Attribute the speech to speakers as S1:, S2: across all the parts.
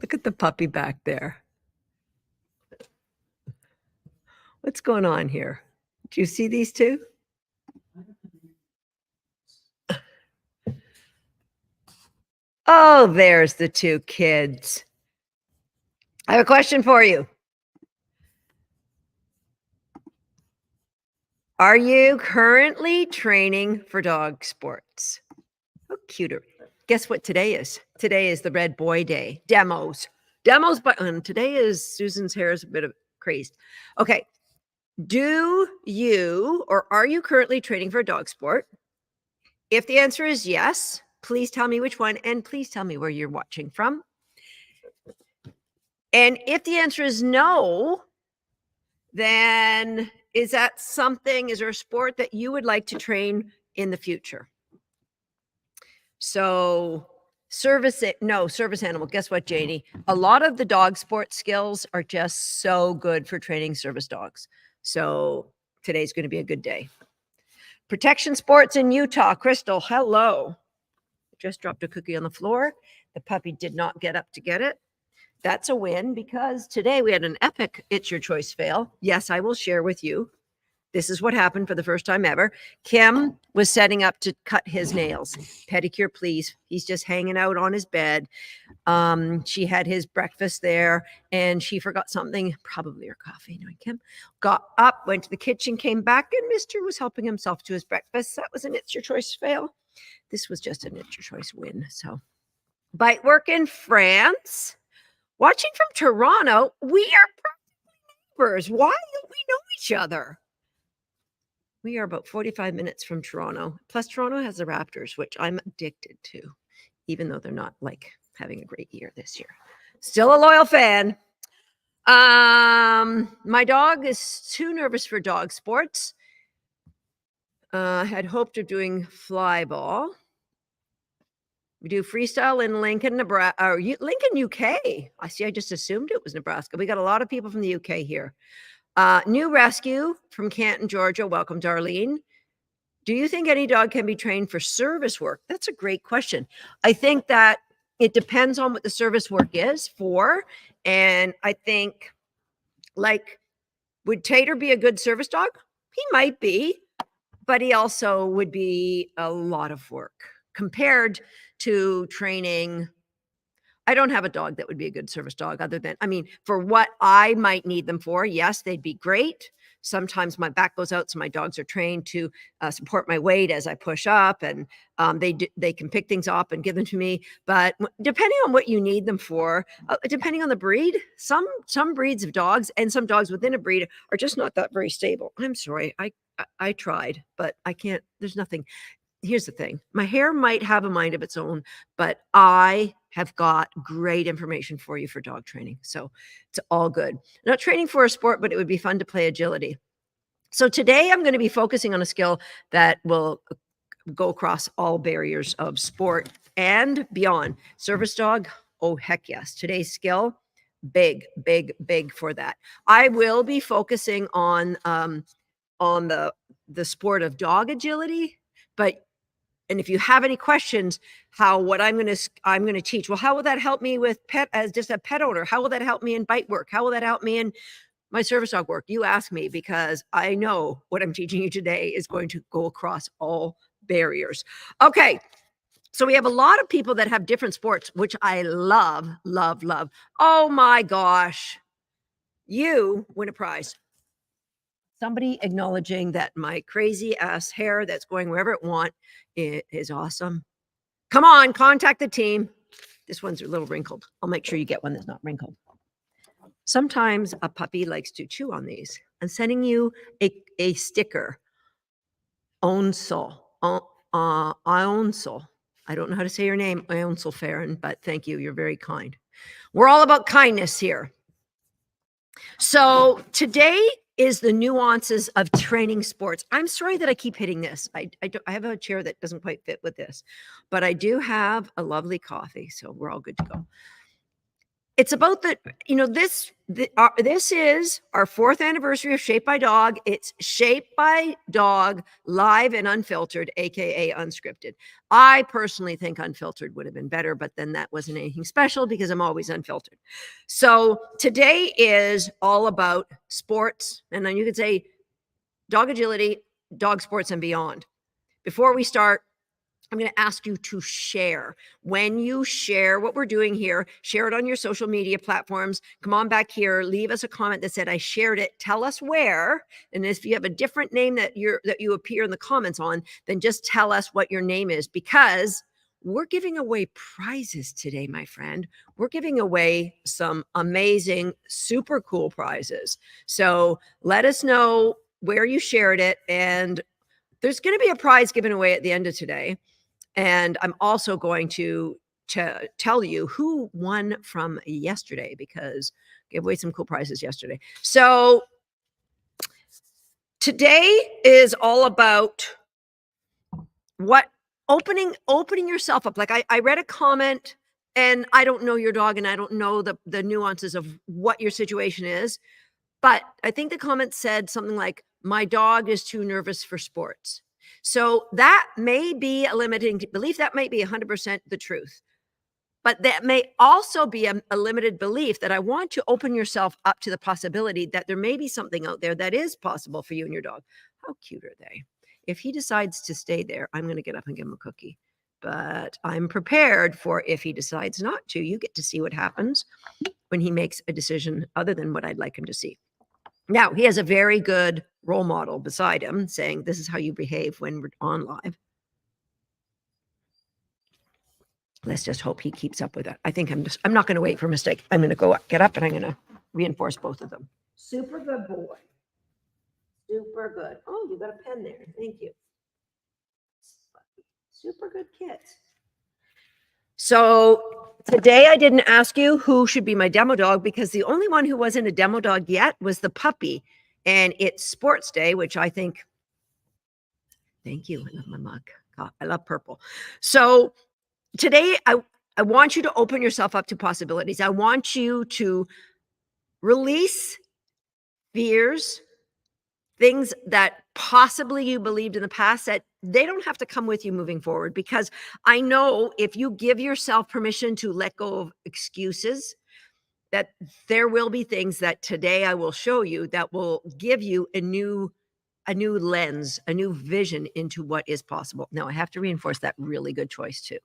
S1: Look at the puppy back there. What's going on here? Do you see these two? Oh, there's the two kids. I have a question for you. Are you currently training for dog sports? How cute. Guess what today is? Today is the Red Boy Day. Demos, but today is Susan's hair is a bit of crazed. Okay. Do you or are you currently training for a dog sport? If the answer is yes, please tell me which one, and please tell me where you're watching from. And if the answer is no, then is there a sport that you would like to train in the future? So service animal. Guess what, Janie? A lot of the dog sport skills are just so good for training service dogs. So today's going to be a good day. Protection sports in Utah. Crystal, hello. Just dropped a cookie on the floor. The puppy did not get up to get it. That's a win because today we had an epic It's Your Choice fail. Yes, I will share with you. This is what happened for the first time ever. Kim was setting up to cut his nails. Pedicure, please. He's just hanging out on his bed. She had his breakfast there and she forgot something, probably her coffee. Knowing Kim, got up, went to the kitchen, came back, and Mr. was helping himself to his breakfast. That was an It's Your Choice fail. This was just an It's Your Choice win. So, bite work in France. Watching from Toronto, we are practically neighbors. Why don't we know each other? We are about 45 minutes from Toronto. Plus, Toronto has the Raptors, which I'm addicted to, even though they're not like having a great year this year. Still a loyal fan. My dog is too nervous for dog sports. Had hoped of doing fly ball. We do freestyle in Lincoln, Nebraska, or Lincoln, UK. I just assumed it was Nebraska. We got a lot of people from the UK here. New rescue from Canton, Georgia. Welcome, Darlene. Do you think any dog can be trained for service work? That's a great question. I think that it depends on what the service work is for. And I think, like, would Tater be a good service dog? He might be, but he also would be a lot of work compared to training. I don't have a dog that would be a good service dog other than, for what I might need them for, yes, they'd be great. Sometimes my back goes out, so my dogs are trained to support my weight as I push up, and they can pick things up and give them to me. But depending on what you need them for, depending on the breed, some breeds of dogs and some dogs within a breed are just not that very stable. I'm sorry, I tried, but I can't. There's nothing. Here's the thing. My hair might have a mind of its own, but I have got great information for you for dog training. So it's all good. I'm not training for a sport, but it would be fun to play agility. So today I'm going to be focusing on a skill that will go across all barriers of sport and beyond. Service dog, oh heck yes. Today's skill, big for that. I will be focusing on the sport of dog agility, and if you have any questions, what I'm going to teach, well, how will that help me with as just a pet owner? How will that help me in bite work? How will that help me in my service dog work? You ask me, because I know what I'm teaching you today is going to go across all barriers. Okay. So we have a lot of people that have different sports, which I love. Oh my gosh. You win a prize. Somebody acknowledging that my crazy ass hair that's going wherever it wants is awesome. Come on, contact the team. This one's a little wrinkled. I'll make sure you get one that's not wrinkled. Sometimes a puppy likes to chew on these. I'm sending you a sticker. Onsel. Onsel. I don't know how to say your name, Onsel Farron, but thank you. You're very kind. We're all about kindness here. So today is the nuances of training sports. I'm sorry that I keep hitting this. I have a chair that doesn't quite fit with this, but I do have a lovely coffee, so we're all good to go. It's about this is our 4th anniversary of Shape by Dog. It's Shape by Dog live and unfiltered, aka unscripted. I personally think unfiltered would have been better, but then that wasn't anything special because I'm always unfiltered. So today is all about sports, and then you could say dog agility, dog sports, and beyond. Before we start, I'm going to ask you to share. When you share what we're doing here, share it on your social media platforms. Come on back here, leave us a comment that said I shared it. Tell us where. And if you have a different name that you appear in the comments on, then just tell us what your name is, because we're giving away prizes today, my friend. We're giving away some amazing, super cool prizes. So let us know where you shared it, and there's going to be a prize given away at the end of today. And I'm also going to tell you who won from yesterday, because I gave away some cool prizes yesterday. So today is all about opening yourself up. Like I read a comment, and I don't know your dog, and I don't know the nuances of what your situation is. But I think the comment said something like, my dog is too nervous for sports. So that may be a limiting belief. That might be 100% the truth. But that may also be a limited belief, that I want to open yourself up to the possibility that there may be something out there that is possible for you and your dog. How cute are they? If he decides to stay there, I'm going to get up and give him a cookie. But I'm prepared for if he decides not to. You get to see what happens when he makes a decision other than what I'd like him to see. Now, he has a very good role model beside him saying, this is how you behave when we're on live. Let's just hope he keeps up with it. I think I'm not going to wait for a mistake. I'm going to get up, and I'm going to reinforce both of them. Super good boy. Super good. Oh, you got a pen there. Thank you. Super good kids. So today I didn't ask you who should be my demo dog, because the only one who wasn't a demo dog yet was the puppy. And it's sports day, which I think, thank you. I love my mug. God, I love purple. So today I want you to open yourself up to possibilities. I want you to release fears, things that possibly you believed in the past, that they don't have to come with you moving forward. Because I know if you give yourself permission to let go of excuses, that there will be things that today I will show you that will give you a new lens, a new vision into what is possible. Now, I have to reinforce that really good choice too.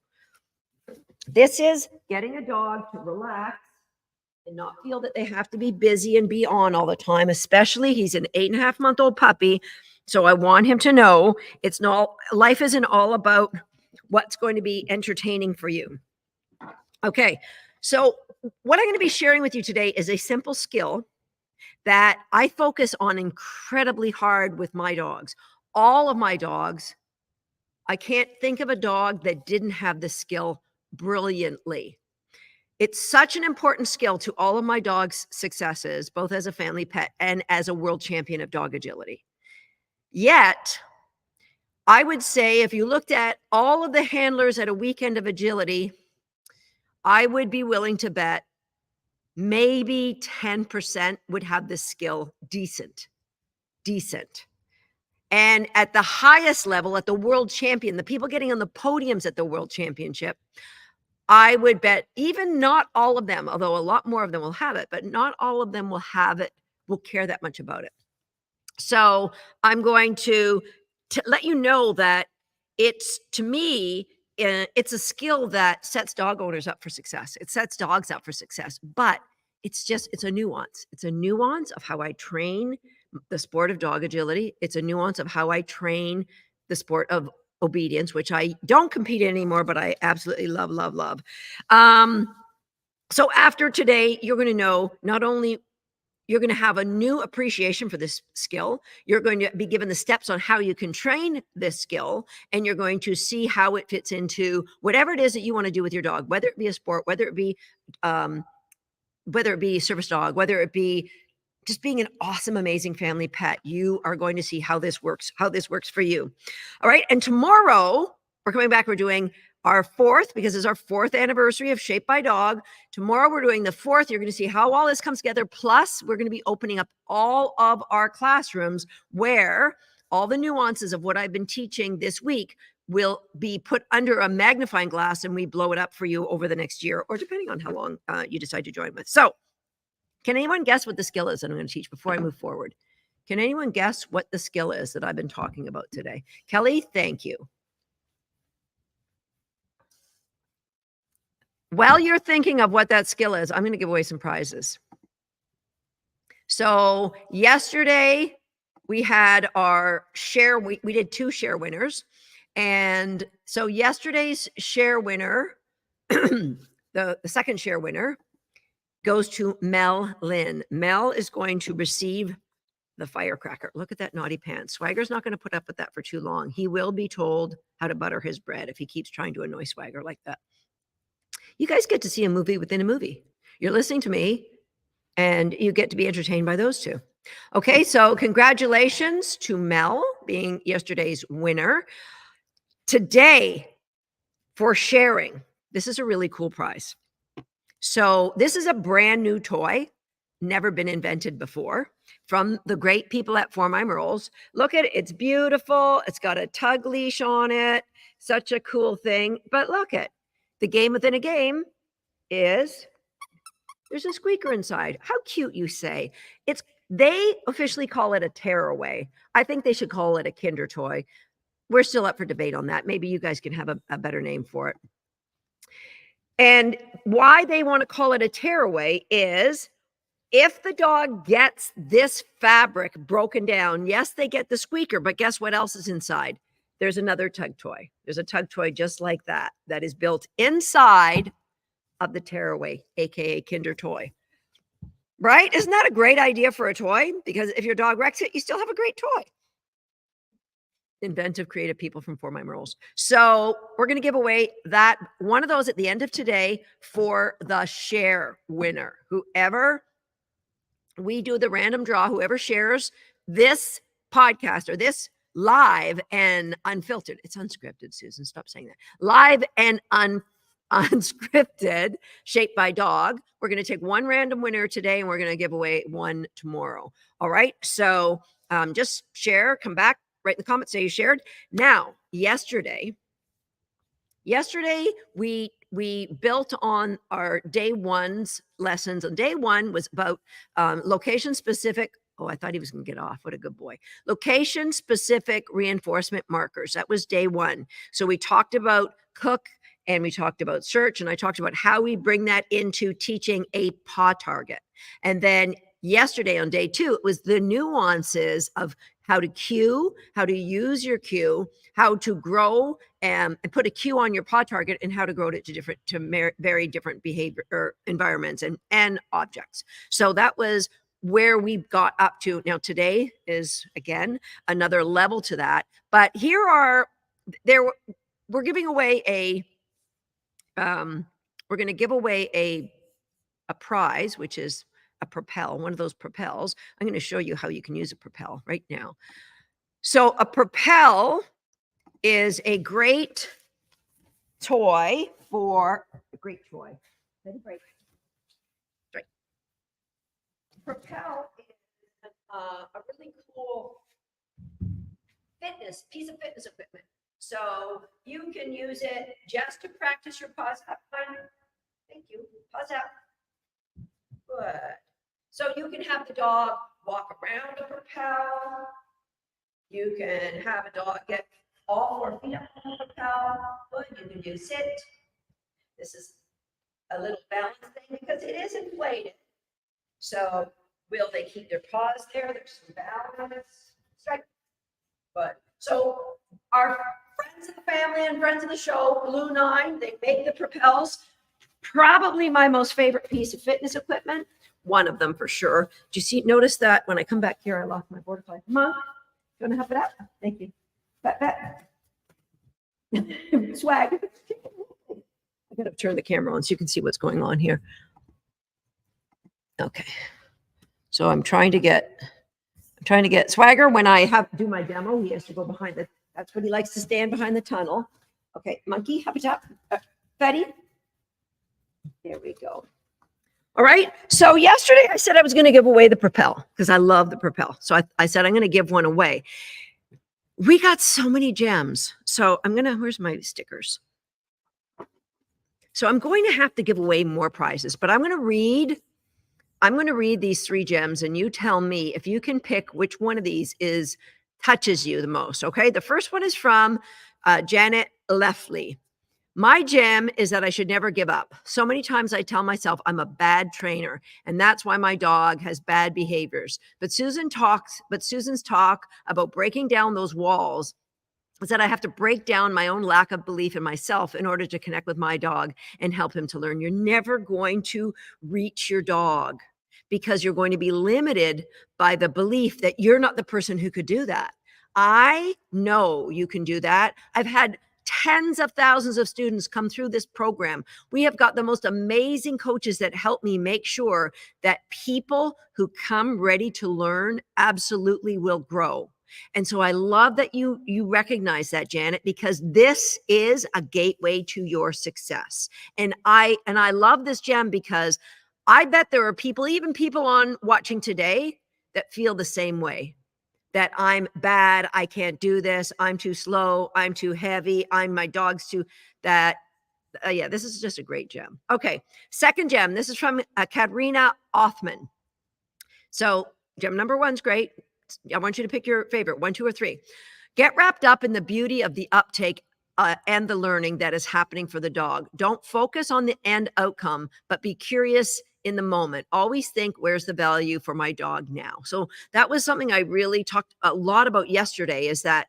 S1: This is getting a dog to relax and not feel that they have to be busy and be on all the time. Especially, he's an 8.5-month-old puppy. So I want him to know life isn't all about what's going to be entertaining for you. Okay. So what I'm going to be sharing with you today is a simple skill that I focus on incredibly hard with my dogs. All of my dogs, I can't think of a dog that didn't have this skill brilliantly. It's such an important skill to all of my dogs' successes, both as a family pet and as a world champion of dog agility. Yet, I would say if you looked at all of the handlers at a weekend of agility, I would be willing to bet maybe 10% would have this skill decent. And at the highest level, at the world champion, the people getting on the podiums at the world championship, I would bet even not all of them, although a lot more of them will have it, but not all of them will have it, will care that much about it. So I'm going to let you know that to me, it's a skill that sets dog owners up for success. It sets dogs up for success, but it's a nuance. It's a nuance of how I train the sport of dog agility. It's a nuance of how I train the sport of obedience, which I don't compete in anymore, but I absolutely love, love, love. So after today, you're going to know, not only you're going to have a new appreciation for this skill, you're going to be given the steps on how you can train this skill, and you're going to see how it fits into whatever it is that you want to do with your dog, whether it be a sport, whether it be service dog, whether it be just being an awesome, amazing family pet. You are going to see how this works for you. All right. And tomorrow we're coming back. We're doing our 4th, because it's our 4th anniversary of Shaped by Dog. Tomorrow we're doing the 4th. You're going to see how all this comes together. Plus, we're going to be opening up all of our classrooms where all the nuances of what I've been teaching this week will be put under a magnifying glass, and we blow it up for you over the next year, or depending on how long you decide to join with. So can anyone guess what the skill is that I'm going to teach before I move forward? Can anyone guess what the skill is that I've been talking about today? Kelly, thank you. While you're thinking of what that skill is, I'm going to give away some prizes. So yesterday we had our share. We did 2 share winners. And so yesterday's share winner, the second share winner, goes to Mel Lynn. Mel is going to receive the firecracker. Look at that naughty pants. Swagger's not going to put up with that for too long. He will be told how to butter his bread if he keeps trying to annoy Swagger like that. You guys get to see a movie within a movie. You're listening to me, and you get to be entertained by those two. Okay, so congratulations to Mel being yesterday's winner. Today, for sharing, this is a really cool prize. So this is a brand new toy, never been invented before, from the great people at For My Merles. Look at it. It's beautiful. It's got a tug leash on it. Such a cool thing. But look at the game within a game is there's a squeaker inside. How cute, you say. They officially call it a tearaway. I think they should call it a Kinder toy. We're still up for debate on that. Maybe you guys can have a better name for it. And why they want to call it a tearaway is if the dog gets this fabric broken down, yes, they get the squeaker, but guess what else is inside? There's another tug toy. There's a tug toy just like that is built inside of the tearaway, aka Kinder toy. Right? Isn't that a great idea for a toy? Because if your dog wrecks it, you still have a great toy. Inventive, creative people from For My Merles. So we're going to give away that one of those at the end of today for the share winner. Whoever we do the random draw, whoever shares this podcast or this live and unfiltered. It's unscripted, Susan. Stop saying that. Live and unscripted, Shaped by Dog. We're going to take one random winner today, and we're going to give away one tomorrow. All right. So just share, come back, write in the comments, say you shared. Now, yesterday we built on our day one's lessons. And day one was about location specific. Oh, I thought he was going to get off. What a good boy. Location specific reinforcement markers. That was day one. So we talked about cook and we talked about search, and I talked about how we bring that into teaching a paw target. And then yesterday on day 2, it was the nuances of how to cue, how to use your cue, how to grow and put a cue on your paw target, and how to grow it to very different behavior or environments and objects. So that was where we got up to. Now today is again another level to that. But we're giving away we're going to give away a prize, which is a propel, one of those propels. I'm going to show you how you can use a propel right now. So a propel is a great toy for a great toy. Right. Propel is a really cool piece of fitness equipment. So you can use it just to practice your paws up. Thank you. Paws up. Good. So you can have the dog walk around the propel. You can have a dog get all 4 feet up on the propel. Good. You can do sit. This is a little balance thing because it is inflated. So will they keep their paws there? There's some balance. Strike. Good. So our friends of the family and friends of the show, Blue 9, they make the propels. Probably my most favorite piece of fitness equipment. One of them for sure. Do you notice that when I come back here, I lost my border collie? Come on. You want to help it out? Thank you. Pat. Swag. I got to turn the camera on so you can see what's going on here. Okay. So I'm trying to get Swagger when I do my demo. He has to go behind that's what he likes to stand behind the tunnel. Okay, monkey, habitat, Betty. There we go. All right. So yesterday I said I was going to give away the Propel because I love the Propel. So I said I'm going to give one away. We got so many gems. So where's my stickers? So I'm going to have to give away more prizes, but I'm going to read these 3 gems and you tell me if you can pick which one of these touches you the most. Okay. The first one is from Janet Leffley. My gem is that I should never give up. So many times I tell myself I'm a bad trainer, and that's why my dog has bad behaviors. But Susan's talk about breaking down those walls is that I have to break down my own lack of belief in myself in order to connect with my dog and help him to learn. You're never going to reach your dog because you're going to be limited by the belief that you're not the person who could do that. I know you can do that. I've had tens of thousands of students come through this program. We have got the most amazing coaches that help me make sure that people who come ready to learn absolutely will grow. And so I love that you recognize that, Janet, because this is a gateway to your success. And I love this gem because I bet there are people, even people on watching today, that feel the same way. That I'm bad, I can't do this, I'm too slow, I'm too heavy, my dog's too that. Yeah, this is just a great gem. Okay, second gem. This is from Katrina Othman. So gem number 1's great. I want you to pick your favorite, 1, 2, or 3. Get wrapped up in the beauty of the uptake and the learning that is happening for the dog. Don't focus on the end outcome, but be curious in the moment. Always think, where's the value for my dog now? So that was something I really talked a lot about yesterday, is that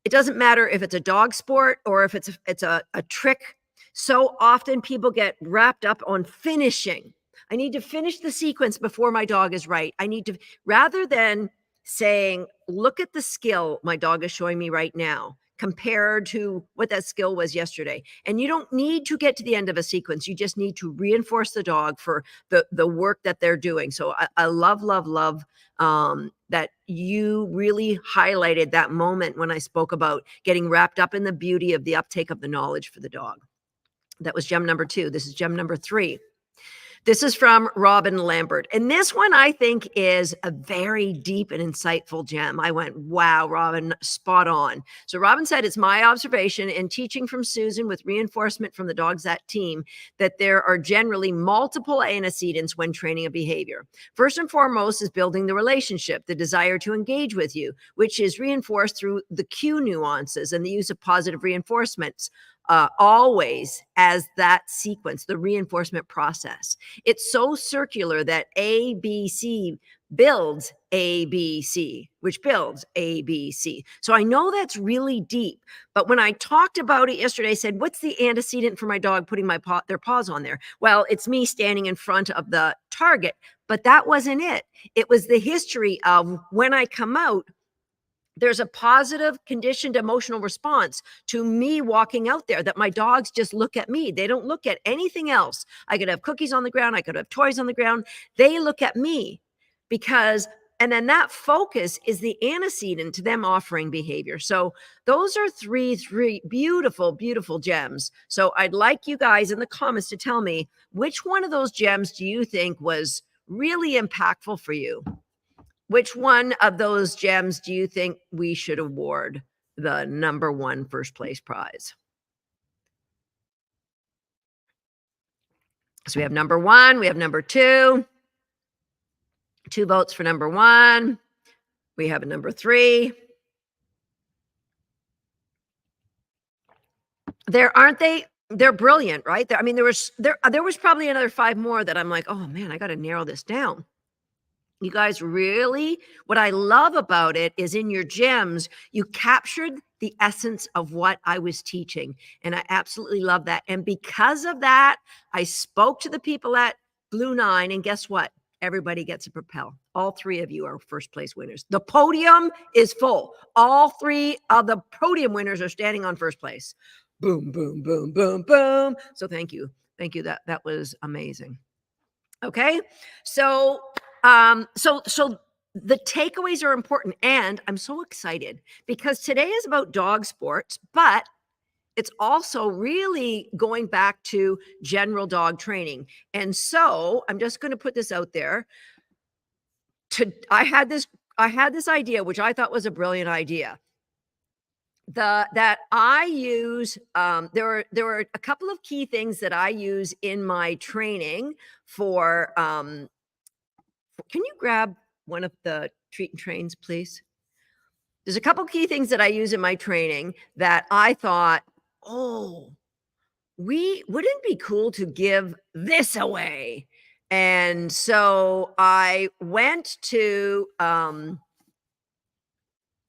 S1: it doesn't matter if it's a dog sport or if it's a trick. So often people get wrapped up on finishing. I need to finish the sequence before my dog is right. I need to, rather than saying, look at the skill my dog is showing me right now compared to what that skill was yesterday. And you don't need to get to the end of a sequence. You just need to reinforce the dog for the work that they're doing. So I love, love, love that you really highlighted that moment when I spoke about getting wrapped up in the beauty of the uptake of the knowledge for the dog. That was gem number 2. This is gem number 3. This is from Robin Lambert. And this one I think is a very deep and insightful gem. I went, wow, Robin, spot on. So Robin said, it's my observation and teaching from Susan with reinforcement from the Dogs That team that there are generally multiple antecedents when training a behavior. First and foremost is building the relationship, the desire to engage with you, which is reinforced through the cue nuances and the use of positive reinforcements. Always as that sequence, the reinforcement process. It's so circular that ABC builds ABC, which builds ABC. So I know that's really deep, but when I talked about it yesterday, I said, what's the antecedent for my dog putting their paws on there? Well, it's me standing in front of the target, but that wasn't it. It was the history of when I come out, there's a positive conditioned emotional response to me walking out there, that my dogs just look at me. They don't look at anything else. I could have cookies on the ground. I could have toys on the ground. They look at me and then that focus is the antecedent to them offering behavior. So those are three beautiful, beautiful gems. So I'd like you guys in the comments to tell me which one of those gems do you think was really impactful for you? Which one of those gems do you think we should award the number 1 first place prize? So we have number 1, we have number 2. 2 votes for number 1. We have a number 3. They're brilliant, right? I mean, there was probably another 5 more that I'm like, oh man, I got to narrow this down. You guys, really, what I love about it is in your gems, you captured the essence of what I was teaching. And I absolutely love that. And because of that, I spoke to the people at Blue 9, and guess what? Everybody gets a Propel. All 3 of you are first place winners. The podium is full. All 3 of the podium winners are standing on first place. Boom, boom, boom, boom, boom. So thank you. Thank you. That was amazing. Okay. So the takeaways are important, and I'm so excited because today is about dog sports, but it's also really going back to general dog training. And so I'm just going to put this out there. I had this idea, which I thought was a brilliant idea. That I use, there are a couple of key things that I use in my training for, can you grab one of the treat and trains, please? There's a couple key things that I use in my training that I thought, oh, wouldn't it be cool to give this away? And so I went to,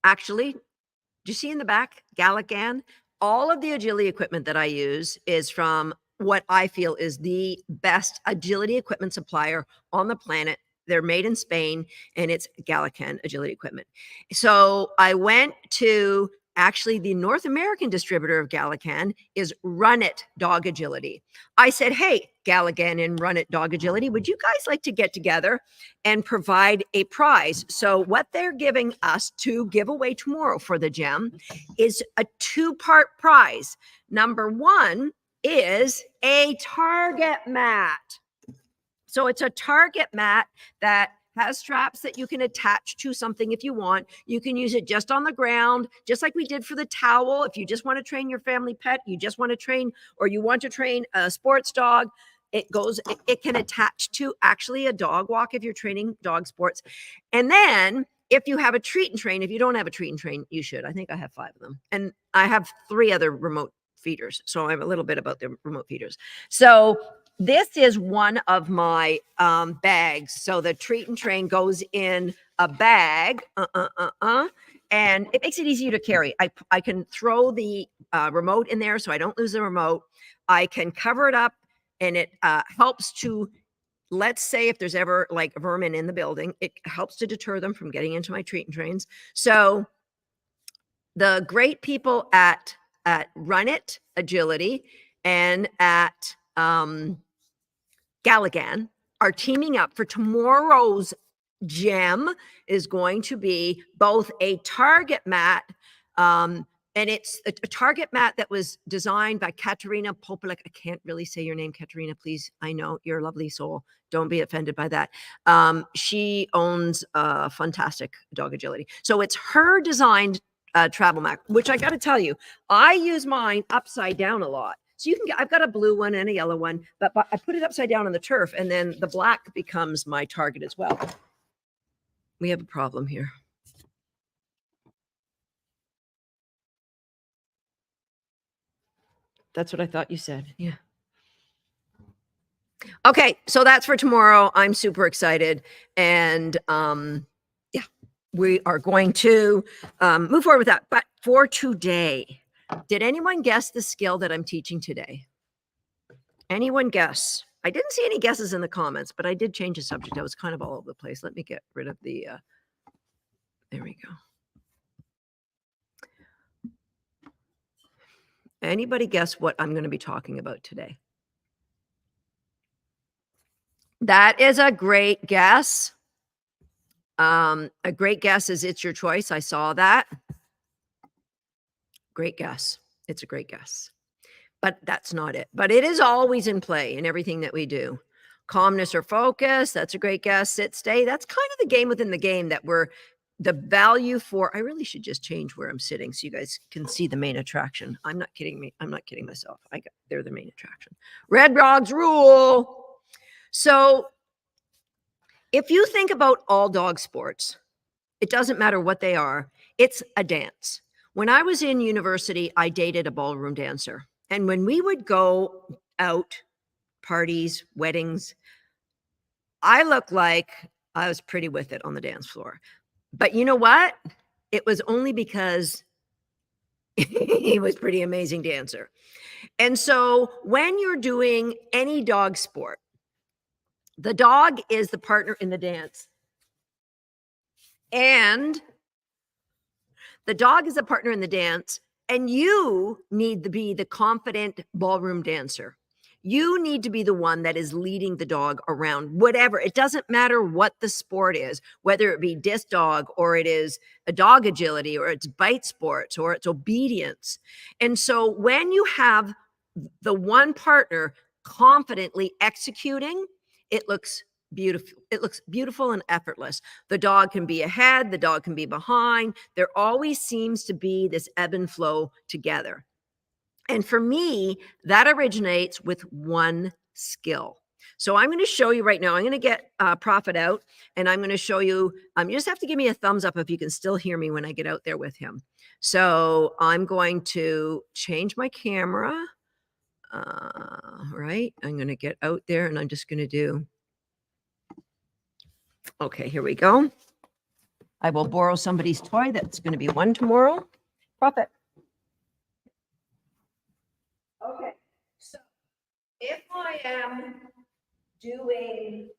S1: actually, do you see in the back, Galligan? All of the agility equipment that I use is from what I feel is the best agility equipment supplier on the planet. They're made in Spain, and it's Gallican agility equipment. So I went to actually the North American distributor of Gallican is Run It Dog Agility. I said, hey, Galligan and Run It Dog Agility, would you guys like to get together and provide a prize? So what they're giving us to give away tomorrow for the gem is a 2-part prize. Number 1 is a target mat. So it's a target mat that has straps that you can attach to something if you want. You can use it just on the ground, just like we did for the towel. If you just want to train your family pet, you just want to train, or you want to train a sports dog, it can attach to actually a dog walk if you're training dog sports. And then if you have a treat and train, if you don't have a treat and train, you should. I think I have 5 of them. And I have 3 other remote feeders. So I have a little bit about the remote feeders. So this is one of my bags. So the treat and train goes in a bag, and it makes it easier to carry. I can throw the remote in there so I don't lose the remote. I can cover it up, and it helps to, let's say if there's ever like vermin in the building, it helps to deter them from getting into my treat and trains. So the great people at Run It Agility and at Galligan are teaming up for tomorrow's gem is going to be both a target mat, and it's a target mat that was designed by Katerina Popelek. I can't really say your name, Katerina, please. I know you're a lovely soul. Don't be offended by that. She owns Fantastic Dog Agility. So it's her designed travel mat, which I got to tell you, I use mine upside down a lot. So you can get, I've got a blue one and a yellow one, but I put it upside down on the turf, and then the black becomes my target as well. We have a problem here. That's what I thought you said. Yeah. Okay, so that's for tomorrow. I'm super excited. And yeah, we are going to move forward with that. But for today, did anyone guess the skill that I'm teaching today? Anyone guess? I didn't see any guesses in the comments, but I did change the subject. I was kind of all over the place. Let me get rid of the, there we go. Anybody guess what I'm going to be talking about today? That is a great guess. A great guess is it's your choice. I saw that. Great guess. It's a great guess. But that's not it. But it is always in play in everything that we do. Calmness or focus. That's a great guess. Sit, stay. That's kind of the game within the game that we're the value for. I really should just change where I'm sitting so you guys can see the main attraction. I'm not kidding me. I'm not kidding myself. They're the main attraction. Red Dogs rule. So if you think about all dog sports, it doesn't matter what they are. It's a dance. When I was in university, I dated a ballroom dancer. And when we would go out, parties, weddings, I looked like I was pretty with it on the dance floor. But you know what? It was only because he was pretty amazing dancer. And so when you're doing any dog sport, the dog is the partner in the dance. And the dog is a partner in the dance, and you need to be the confident ballroom dancer. You need to be the one that is leading the dog around, whatever. It doesn't matter what the sport is, whether it be disc dog or it is a dog agility or it's bite sports or it's obedience. And so when you have the one partner confidently executing, it looks beautiful. It looks beautiful and effortless. The dog can be ahead, the dog can be behind. There always seems to be this ebb and flow together. And for me, that originates with one skill. So I'm going to show you right now. I'm going to get Prophet out and I'm going to show you. You just have to give me a thumbs up if you can still hear me when I get out there with him. So I'm going to change my camera. Right. I'm going to get out there and I'm just going to do. Okay, here we go. I will borrow somebody's toy. That's going to be one tomorrow. Prophet. Okay, so if I am doing,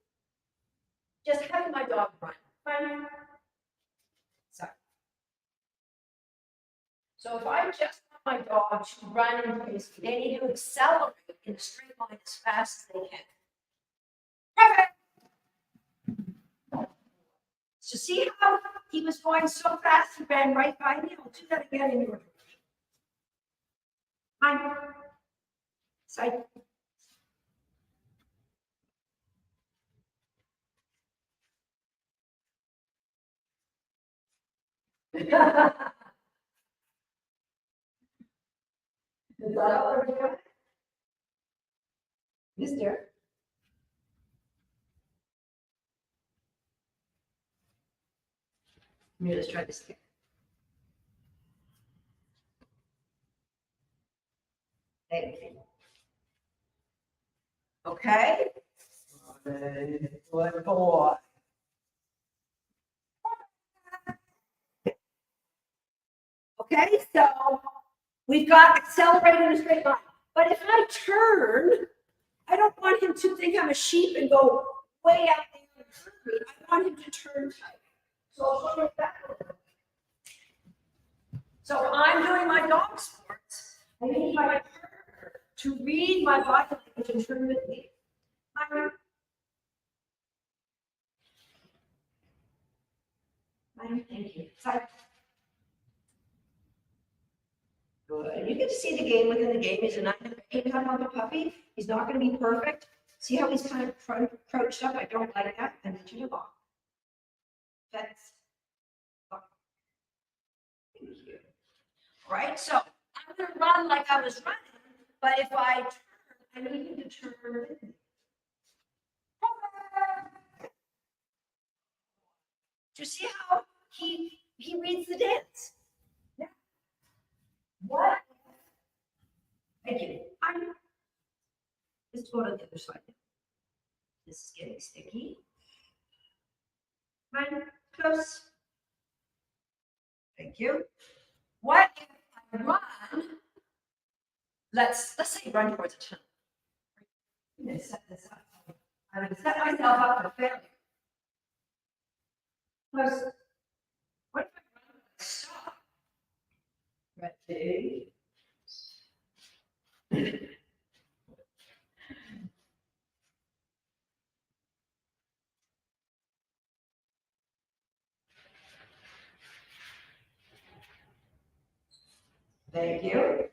S1: just having my dog run. So if I just want my dog to run in place, they need to accelerate in a straight line as fast as they can. Perfect. So see how he was going so fast, he ran right by me? I'll do that again in your direction. Fine. Side. Is that all we're doing? Mister? Let me just try this again. Thank you. Okay. Good boy. Okay, so we've got accelerate in a straight line. But if I turn, I don't want him to think I'm a sheep and go way out there and turn me. I want him to turn tight. So I'll show you that. So if I'm doing my dog sports, I need my partner to read my body language and turn with me. Thank you. Good. You get to see the game within the game. He's a 9-pound puppy. He's not going to be perfect. See how he's kind of crouched up? I don't like that. I need you to walk. That's thank you. All right. So I'm going to run like I was running, but if I turn, I need him to turn with me. Do you see how he reads the dance? Yeah. What? Thank you. Let's go to the other side. This is getting sticky. Mine, close. Thank you. What if I run? Let's say run towards a tunnel. I'm going to set this up. I'm going to set myself up for failure. Close. What if I run? Stop. Ready. Thank you.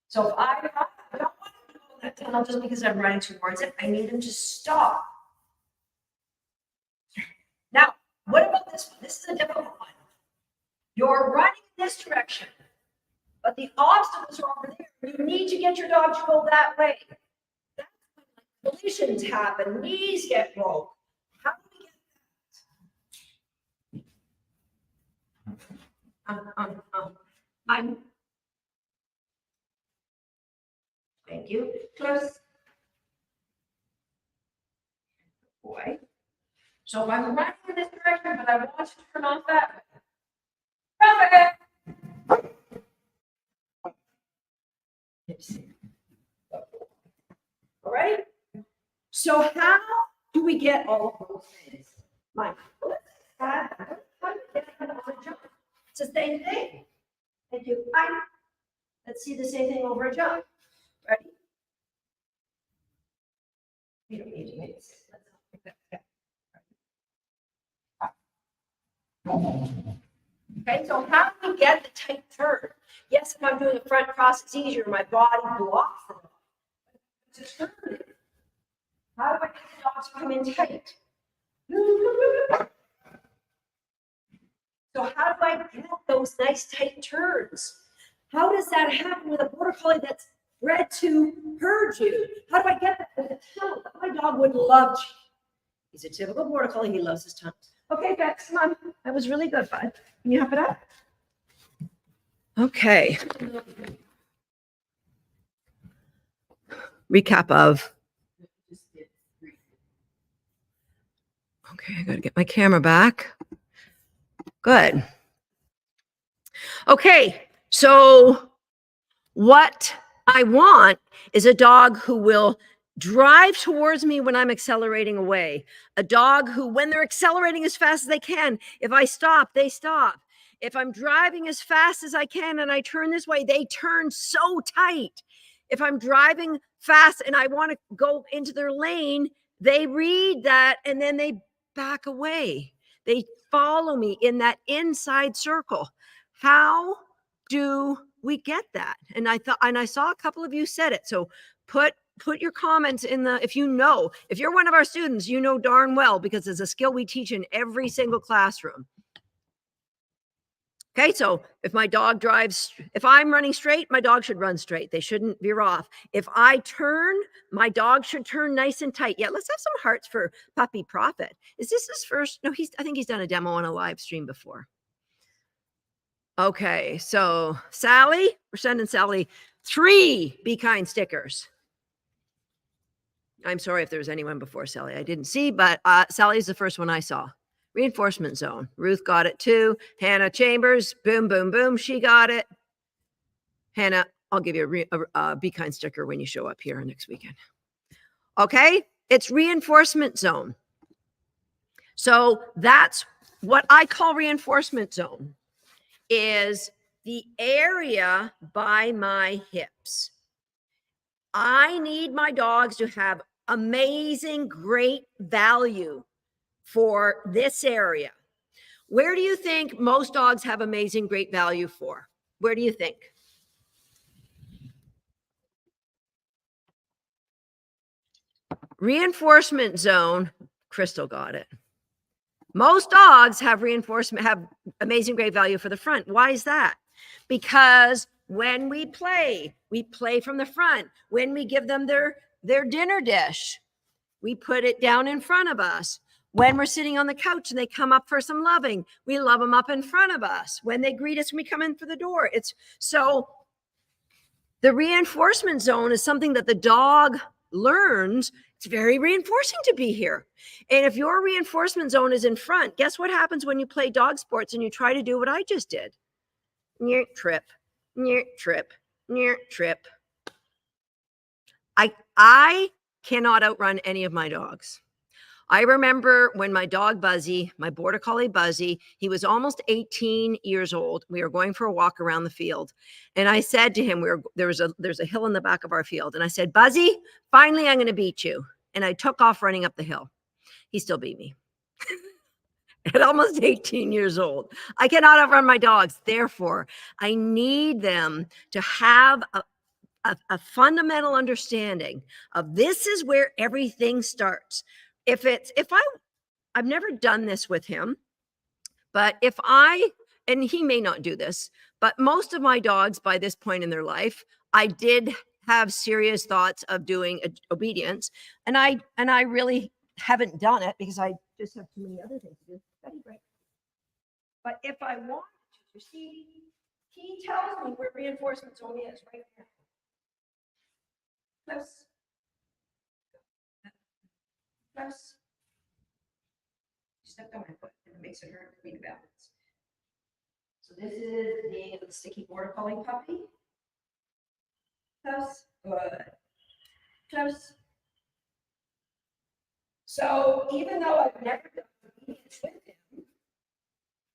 S1: So if I don't want to go that tunnel just because I'm running towards it, I need him to stop. Now, what about this one? This is a difficult one. You're running in this direction, but the obstacles are over there. You need to get your dog to go that way. That's when collisions happen, knees get broke. How do we get that? Thank you. Close. Boy. So if I'm running in this direction, but I want you to turn off that way. Perfect. All right. So how do we get all of those things? Mike, it's the same thing. Thank you. Bye. Let's see the same thing over a jump. Ready? You don't need to make this. Okay, so how do we get the tight turn? Yes, if I'm doing a front cross, it's easier. My body blocks from it. To turn it. How do I get the dogs to come in tight? So how do I get those nice tight turns? How does that happen with a border collie that's bred to herd you? How do I get that with a tongue? My dog would love cheese. He's a typical border collie. He loves his tongue. Okay, Bex, come on. That was really good, bud. Can you hop it up? Okay. Recap of. Okay, I got to get my camera back. Good. Okay, so what I want is a dog who will drive towards me when I'm accelerating away. A dog who, when they're accelerating as fast as they can, if I stop, they stop. If I'm driving as fast as I can and I turn this way, they turn so tight. If I'm driving fast and I want to go into their lane, they read that and then they back away. They follow me in that inside circle. How do we get that? And I saw a couple of you said it. So put your comments in the, if you're one of our students, you know darn well, because it's a skill we teach in every single classroom. Okay, so if my dog drives, if I'm running straight, my dog should run straight. They shouldn't veer off. If I turn, my dog should turn nice and tight. Yeah, let's have some hearts for Puppy Prophet. Is this his first? No, I think he's done a demo on a live stream before. Okay, so Sally, we're sending Sally 3 Be Kind stickers. I'm sorry if there was anyone before Sally I didn't see, but Sally is the first one I saw. Reinforcement zone. Ruth got it too. Hannah Chambers, boom, boom, boom. She got it. Hannah, I'll give you a Be Kind sticker when you show up here next weekend. Okay, it's reinforcement zone. So that's what I call reinforcement zone, is the area by my hips. I need my dogs to have amazing, great value for this area. Where do you think most dogs have amazing, great value for? Where do you think? Reinforcement zone. Crystal got it. Most dogs have amazing, great value for the front. Why is that? Because when we play from the front. When we give them their dinner dish, we put it down in front of us. When we're sitting on the couch and they come up for some loving, we love them up in front of us. When they greet us when we come in for the door. So the reinforcement zone is something that the dog learns. It's very reinforcing to be here. And if your reinforcement zone is in front, guess what happens when you play dog sports and you try to do what I just did? Near trip, near trip, near trip. I cannot outrun any of my dogs. I remember when my dog Buzzy, my border collie Buzzy, he was almost 18 years old. We were going for a walk around the field. And I said to him, there's a hill in the back of our field. And I said, Buzzy, finally, I'm going to beat you. And I took off running up the hill. He still beat me. At almost 18 years old. I cannot outrun my dogs. Therefore, I need them to have a fundamental understanding of this is where everything starts. I've never done this with him, but and he may not do this, but most of my dogs by this point in their life, I did have serious thoughts of doing obedience. And I really haven't done it because I just have too many other things to do. But if I want to, see, he tells me where reinforcement zone is right here. Close. Close. Stepped on my foot and it makes it hard for me to balance. So this is the sticky border collie puppy. Close. Good. Close. So even though I've never done obedience with him,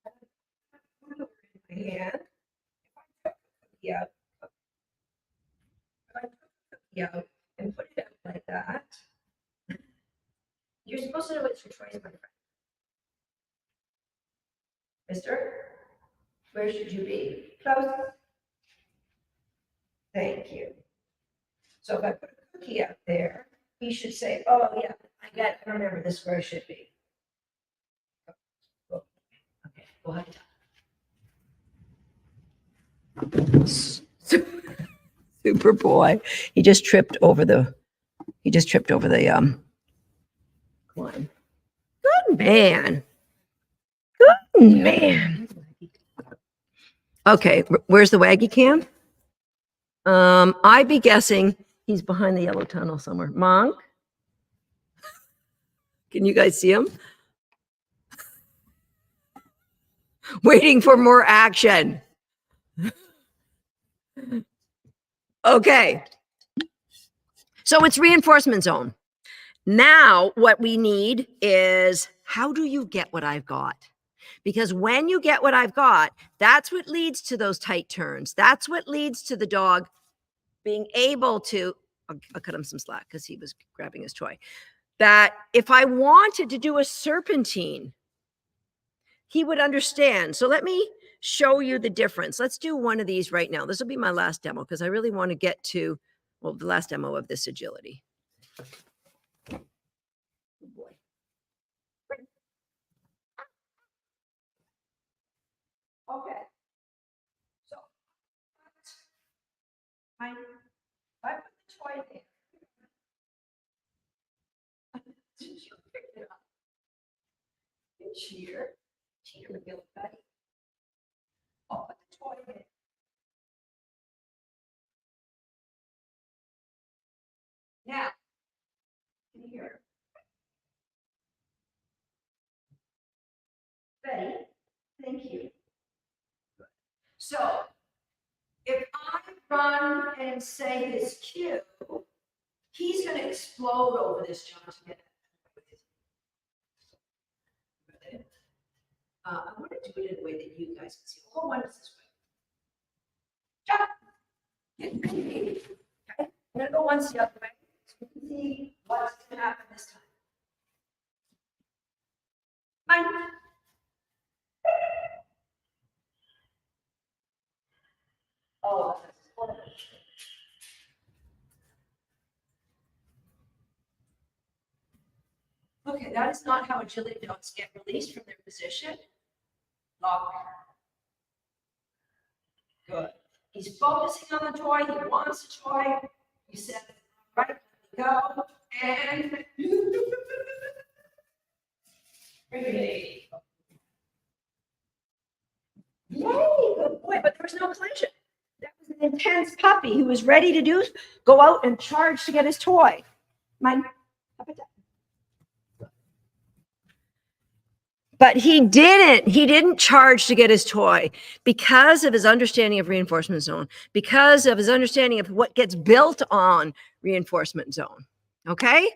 S1: I put it in my hand. If I took cookie out. If I put the cookie out and put it out like that, you're supposed to know it's your choice, my friend. Mister, where should you be? Close. Thank you. So if I put a cookie out there, he should say, oh yeah, I remember this where it should be. Okay, go ahead. Super boy. He just tripped over the climb. Good man. Good man. Okay, where's the waggy cam? I'd be guessing he's behind the yellow tunnel somewhere. Monk? Can you guys see him? Waiting for more action. Okay. So it's reinforcement zone. Now what we need is, how do you get what I've got? Because when you get what I've got, that's what leads to those tight turns. That's what leads to the dog being able to, I'll cut him some slack because he was grabbing his toy. That if I wanted to do a serpentine, he would understand. So let me show you the difference. Let's do one of these right now. This will be my last demo because I really want to get to, well, the last demo of this agility. Oh boy. Okay. So I put the toy there. You picked it up. And cheer with your buddy. I'll put the toy there. Now, can you hear it? Betty, thank you. So, if I run and say this cue, he's going to explode over this jump to get it. I want to do it in a way that you guys can see. Hold on this way. Jump. Get ready. Okay. I'm going to go once the other way so we can see what's going to happen this time. Fine. Oh, that's wonderful. Okay, that is not how agility dogs get released from their position. Lock. Good. He's focusing on the toy. He wants the toy. You said, right, go, and really. Yay, good boy, but there was no collision. That was an intense puppy who was ready to go out and charge to get his toy. Mine. But he didn't charge to get his toy because of his understanding of reinforcement zone, because of his understanding of what gets built on reinforcement zone. Okay?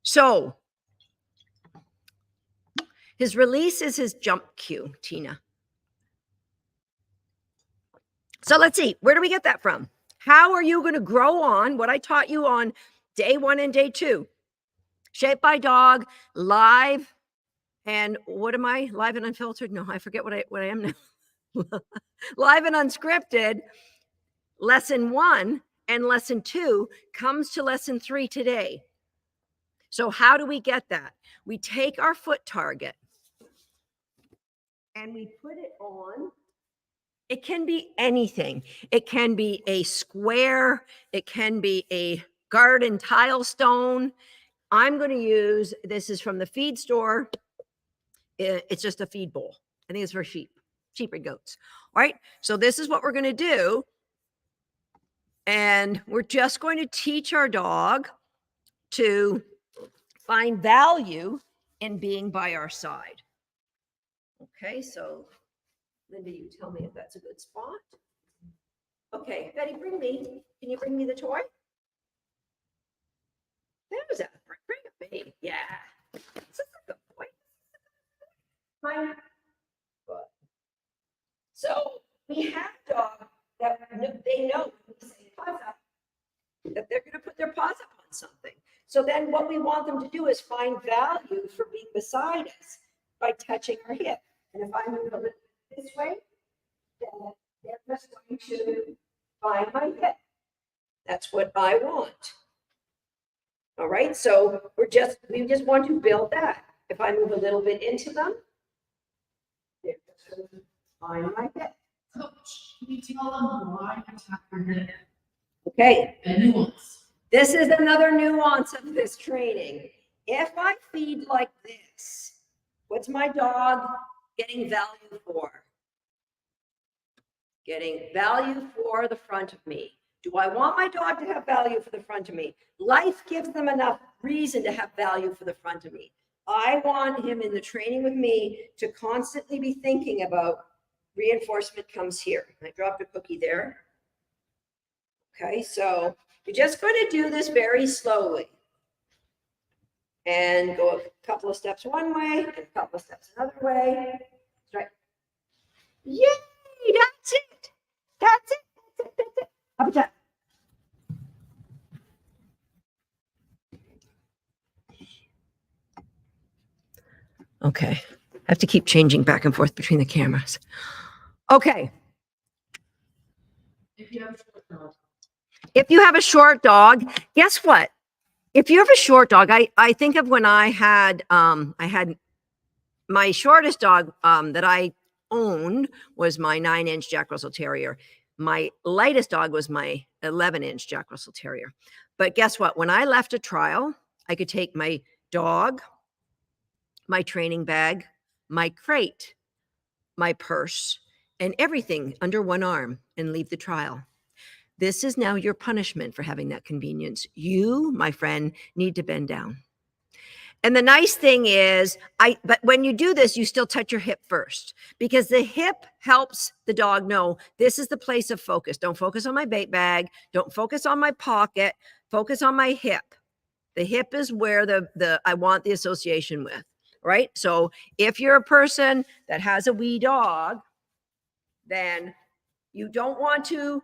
S1: So his release is his jump cue, Tina. So let's see, where do we get that from? How are you going to grow on what I taught you on day 1 and day 2? Shaped by Dog, live, and what am I? Live and unfiltered? No, I forget what I am now. Live and unscripted. Lesson 1 and lesson 2 comes to lesson 3 today. So how do we get that? We take our foot target and we put it on. It can be anything. It can be a square. It can be a garden tile stone. I'm going to use, this is from the feed store. It's just a feed bowl. I think it's for sheep and goats. All right. So this is what we're going to do. And we're just going to teach our dog to find value in being by our side. Okay, so Linda, you tell me if that's a good spot. Okay, Betty, can you bring me the toy? That was a bring it, baby. Yeah. This is a good boy. Fine. Good. So we have a dog that they know when we say paws up, that they're going to put their paws up on something. So then what we want them to do is find value for being beside us by touching our hip. And if I move a little this way, then they're just going to find my hip. That's what I want. All right, so we just want to build that. If I move a little bit into them, they're just going to find my hip.
S2: Coach, can you tell them why you tap your hip?
S1: Okay.
S2: A nuance.
S1: This is another nuance of this training. If I feed like this, what's my dog getting value for? Getting value for the front of me. Do I want my dog to have value for the front of me? Life gives them enough reason to have value for the front of me. I want him in the training with me to constantly be thinking about reinforcement comes here. I dropped a cookie there. Okay, so you're just going to do this very slowly and go a couple of steps one way and a couple of steps another way. That's right. Yay, that's it. That's it. That's it. That's it. Up a tap. Okay, I have to keep changing back and forth between the cameras. Okay.
S2: If you have a short dog.
S1: If you have a short dog, guess what? If you have a short dog, I think of when I had my shortest dog that I owned was my 9-inch Jack Russell Terrier. My lightest dog was my 11-inch Jack Russell Terrier. But guess what? When I left a trial, I could take my dog, my training bag, my crate, my purse, and everything under one arm and leave the trial. This is now your punishment for having that convenience. You, my friend, need to bend down. And the nice thing is, but when you do this, you still touch your hip first, because the hip helps the dog know this is the place of focus. Don't focus on my bait bag. Don't focus on my pocket. Focus on my hip. The hip is where I want the association with, right? So if you're a person that has a wee dog, then you want to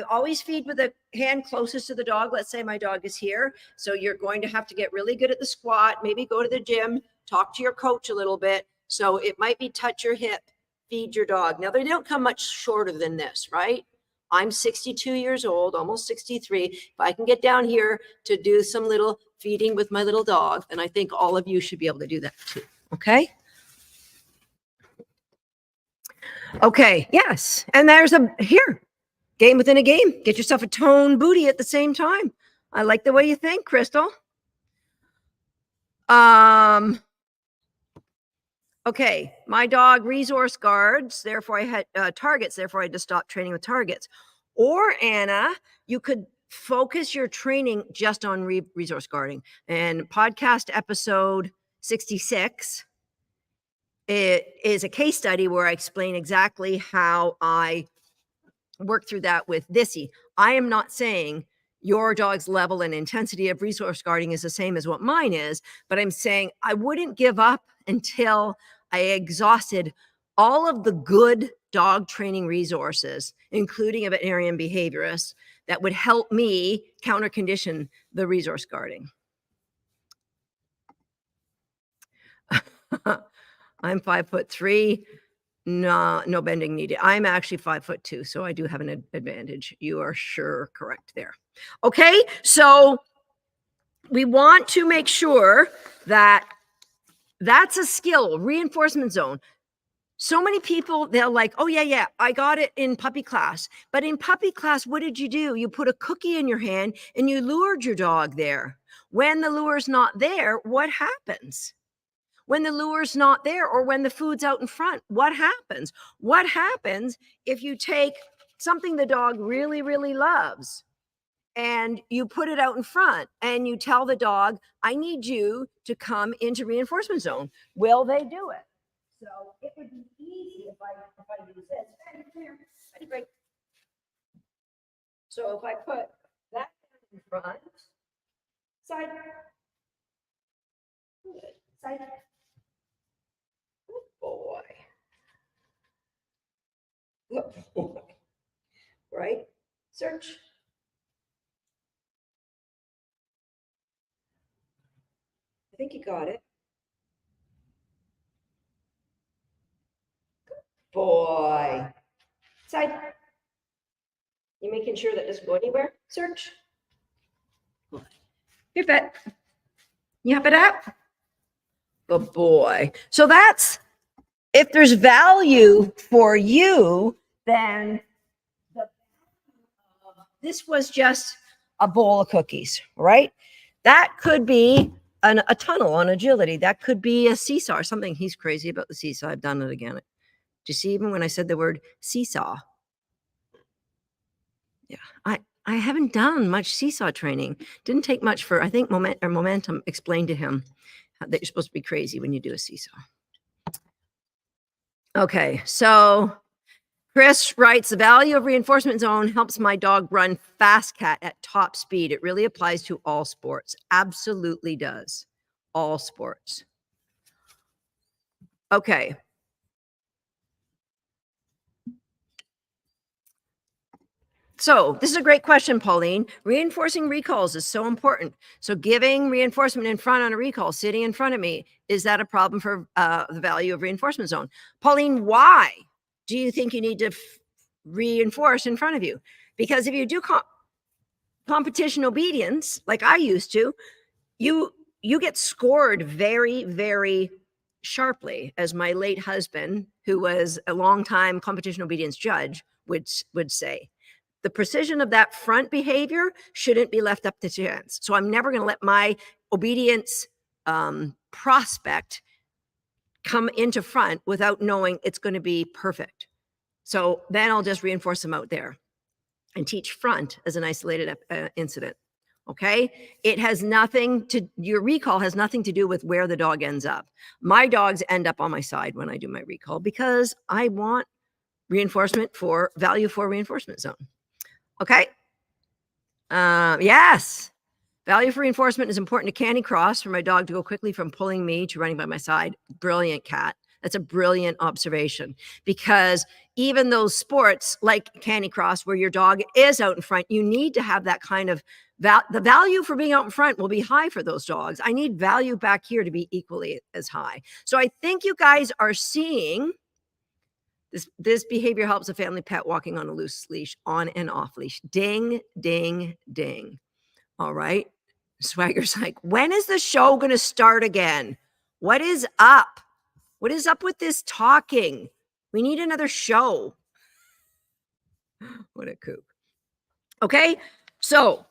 S1: always feed with the hand closest to the dog. Let's say my dog is here. So you're going to have to get really good at the squat, maybe go to the gym, talk to your coach a little bit. So it might be touch your hip, feed your dog. Now they don't come much shorter than this, right? I'm 62 years old, almost 63. If I can get down here to do some little feeding with my little dog, then I think all of you should be able to do that too. Okay. Okay. Yes. And there's here. Game within a game. Get yourself a tone booty at the same time. I like the way you think, Crystal. Okay, my dog resource guards, therefore I had targets, therefore I had to stop training with targets. Or Anna, you could focus your training just on resource guarding. And podcast episode 66, it is a case study where I explain exactly how I work through that with Dissy. I am not saying your dog's level and intensity of resource guarding is the same as what mine is, but I'm saying I wouldn't give up until I exhausted all of the good dog training resources, including a veterinarian behaviorist, that would help me counter condition the resource guarding. I'm 5'3". No bending needed. I'm actually 5'2", so I do have an advantage. You are sure correct there. Okay, so we want to make sure that that's a skill, reinforcement zone. So many people, they're like, oh yeah, I got it in puppy class. But in puppy class, what did you do? You put a cookie in your hand and you lured your dog there. When the lure's not there, what happens? When the lure's not there, or when the food's out in front, what happens? What happens if you take something the dog really, really loves and you put it out in front and you tell the dog, I need you to come into reinforcement zone? Will they do it? So it would be easy if I use this. Great. So if I put that in front, side, good, side. Boy. Good boy. Right? Search. I think you got it. Boy. Side. You making sure that doesn't go anywhere? Search. Good bet. Yap it up. Good boy. So that's, if there's value for you, then this was just a bowl of cookies, right? That could be a tunnel on agility. That could be a seesaw or something. He's crazy about the seesaw. I've done it again. Do you see, even when I said the word seesaw? Yeah, I haven't done much seesaw training. Didn't take much for, I think, momentum explained to him that you're supposed to be crazy when you do a seesaw. Okay, so Chris writes, the value of reinforcement zone helps my dog run fast cat at top speed. It really applies to all sports. Absolutely does. All sports. Okay. So this is a great question, Pauline. Reinforcing recalls is so important. So giving reinforcement in front on a recall, sitting in front of me, is that a problem for the value of reinforcement zone? Pauline, why do you think you need to reinforce in front of you? Because if you do competition obedience, like I used to, you get scored very, very sharply, as my late husband, who was a longtime competition obedience judge, would say. The precision of that front behavior shouldn't be left up to chance. So I'm never going to let my obedience prospect come into front without knowing it's going to be perfect. So then I'll just reinforce them out there and teach front as an isolated incident. Okay. It has nothing to, your recall has nothing to do with where the dog ends up. My dogs end up on my side when I do my recall because I want reinforcement for value for reinforcement zone. Okay. Yes. Value for reinforcement is important to candy cross for my dog to go quickly from pulling me to running by my side. Brilliant, Kat. That's a brilliant observation, because even those sports like candy cross where your dog is out in front, you need to have that kind of the value for being out in front will be high for those dogs. I need value back here to be equally as high. So I think you guys are seeing this behavior helps a family pet walking on a loose leash, on and off leash. Ding, ding, ding. All right. Swagger's like, when is the show going to start again? What is up? What is up with this talking? We need another show. What a kook. Okay. So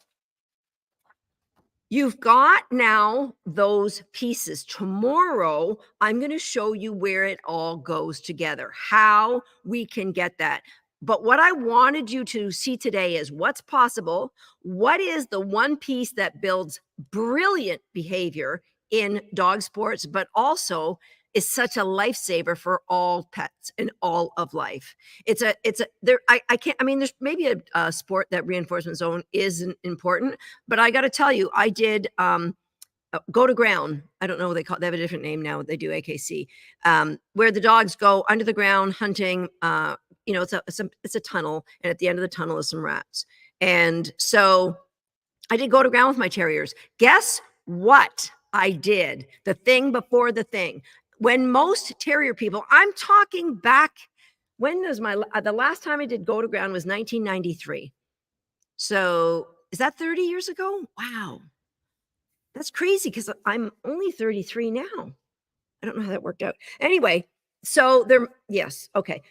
S1: you've got now those pieces. Tomorrow, I'm going to show you where it all goes together, how we can get that. But what I wanted you to see today is what's possible. What is the one piece that builds brilliant behavior in dog sports, but also is such a lifesaver for all pets and all of life. I can't, I mean, there's maybe a sport that reinforcement zone isn't important, but I got to tell you, I did go to ground. I don't know what they call it. They have a different name now. They do AKC, where the dogs go under the ground hunting. It's a tunnel, and at the end of the tunnel is some rats. And so I did go to ground with my terriers. Guess what I did? The thing before the thing. When most terrier people, I'm talking back, when was the last time I did go to ground was 1993. So is that 30 years ago? Wow. That's crazy because I'm only 33 now. I don't know how that worked out. Anyway, so yes. Okay.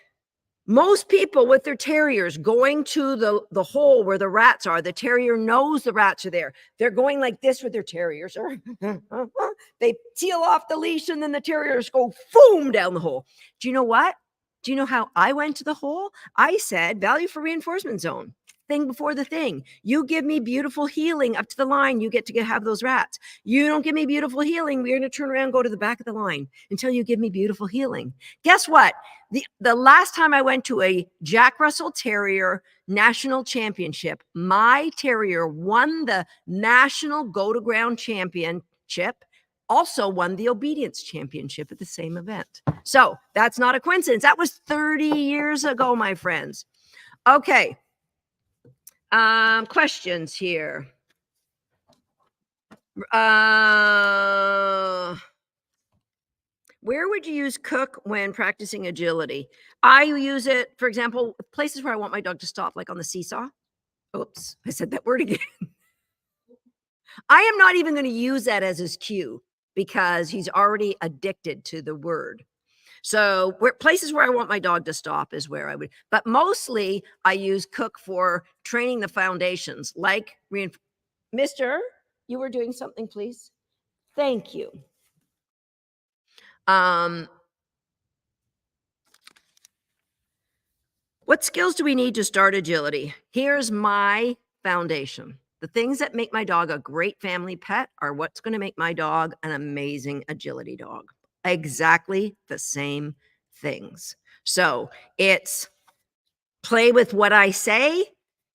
S1: Most people with their terriers going to the hole where the rats are, the terrier knows the rats are there. They're going like this with their terriers. They peel off the leash and then the terriers go boom down the hole. Do you know what? Do you know how I went to the hole? I said value for reinforcement zone. Thing before the thing. You give me beautiful healing up to the line, you get to have those rats. You don't give me beautiful healing, we're going to turn around and go to the back of the line until you give me beautiful healing. Guess what? The last time I went to a Jack Russell Terrier National Championship, my terrier won the National Go to Ground Championship, also won the Obedience Championship at the same event. So that's not a coincidence. That was 30 years ago, my friends. Okay. Questions here. Where would you use cook when practicing agility? I use it, for example, places where I want my dog to stop, like on the seesaw. Oops, I said that word again. I am not even going to use that as his cue because he's already addicted to the word. So places where I want my dog to stop is where I would, but mostly I use cook for training the foundations, like Mister, you were doing something, please. Thank you. What skills do we need to start agility? Here's my foundation. The things that make my dog a great family pet are what's going to make my dog an amazing agility dog. Exactly the same things. So it's play with what I say.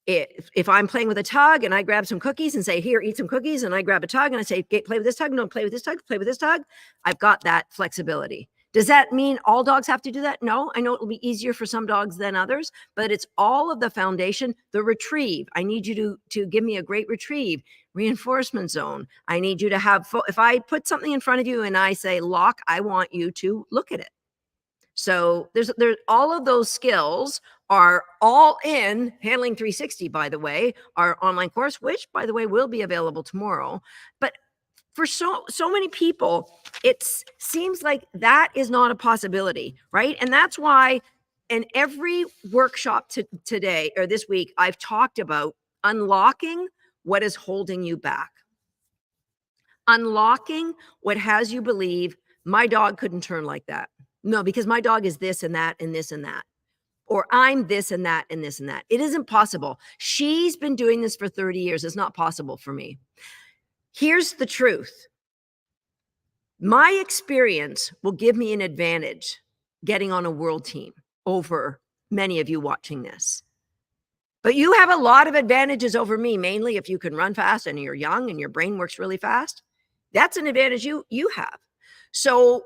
S1: If I'm playing with a tug and I grab some cookies and say, here, eat some cookies, and I grab a tug and I say, play with this tug, no, play with this tug, play with this tug, I've got that flexibility. Does that mean all dogs have to do that? No, I know it'll be easier for some dogs than others, but it's all of the foundation. The retrieve, I need you to give me a great retrieve. Reinforcement zone, I need you to have, if I put something in front of you and I say lock, I want you to look at it. So there's all of those skills are all in Handling 360, by the way, our online course, which, by the way, will be available tomorrow. But for so many people, it seems like that is not a possibility, right? And that's why in every workshop today or this week, I've talked about unlocking what is holding you back. Unlocking what has you believe my dog couldn't turn like that. No, because my dog is this and that and this and that. Or I'm this and that and this and that. It isn't possible. She's been doing this for 30 years. It's not possible for me. Here's the truth. My experience will give me an advantage getting on a world team over many of you watching this. But you have a lot of advantages over me, mainly if you can run fast and you're young and your brain works really fast. That's an advantage you have. So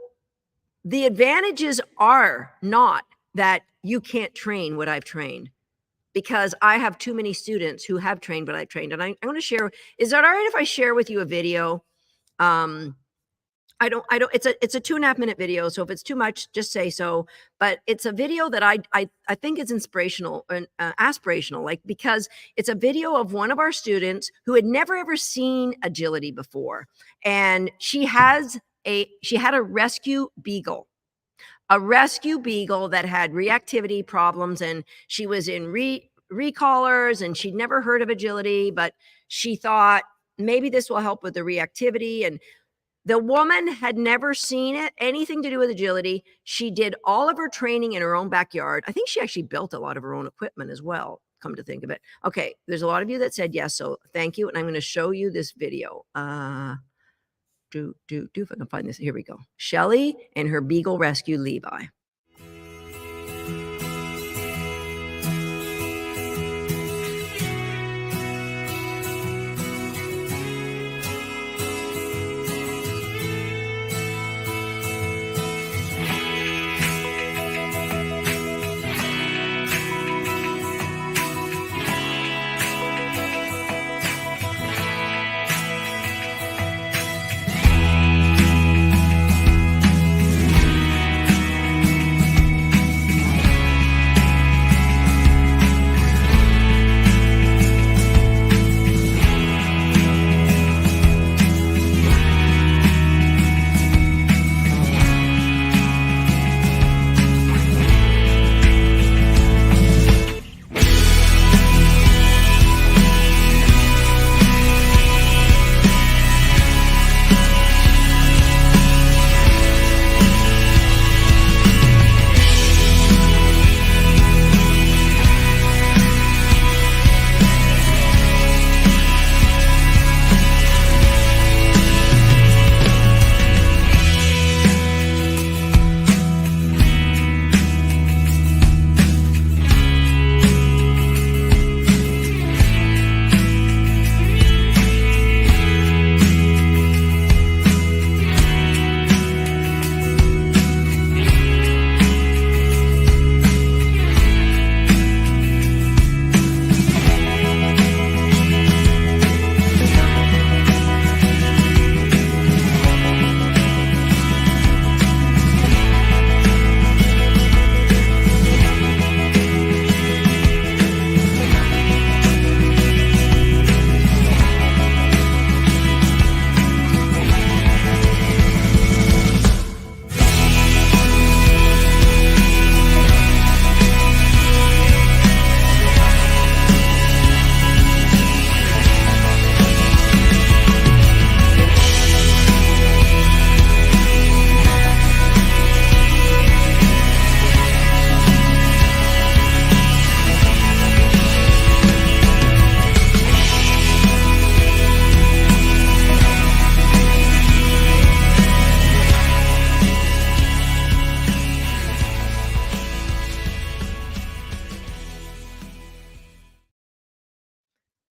S1: the advantages are not that you can't train what I've trained, because I have too many students who have trained what I've trained. And I want to share, is that all right if I share with you a video? It's a 2.5 minute video. So if it's too much, just say so. But it's a video that I think is inspirational and aspirational, like, because it's a video of one of our students who had never ever seen agility before. And she had a rescue Beagle. A rescue Beagle that had reactivity problems, and she was in recallers, and she'd never heard of agility, but she thought maybe this will help with the reactivity. And the woman had never seen anything to do with agility. She did all of her training in her own backyard. I think she actually built a lot of her own equipment as well, come to think of it. Okay, there's a lot of you that said yes, so thank you. And I'm going to show you this video. If I can find this. Here we go. Shelly and her Beagle rescue Levi.